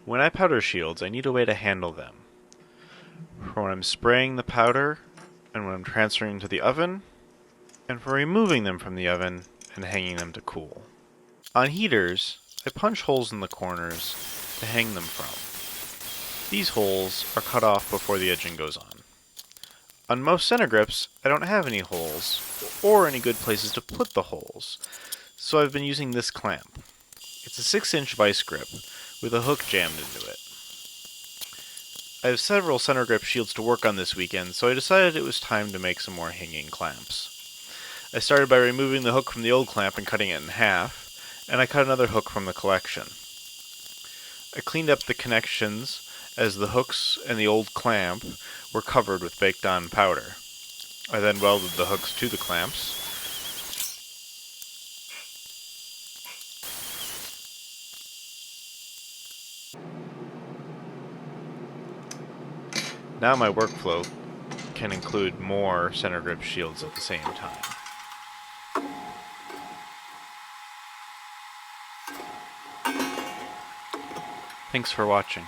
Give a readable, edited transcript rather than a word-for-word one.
When I powder shields, I need a way to handle them. For when I'm spraying the powder, and when I'm transferring to the oven, and for removing them from the oven and hanging them to cool. On heaters, I punch holes in the corners to hang them from. These holes are cut off before the edging goes on. On most center grips, I don't have any holes, or any good places to put the holes, so I've been using this clamp. It's a 6-inch vice grip with a hook jammed into it. I have several center grip shields to work on this weekend, so I decided it was time to make some more hanging clamps. I started by removing the hook from the old clamp and cutting it in half, and I cut another hook from the collection. I cleaned up the connections as the hooks and the old clamp were covered with baked-on powder. I then welded the hooks to the clamps. Now my workflow can include more center grip shields at the same time. Thanks for watching.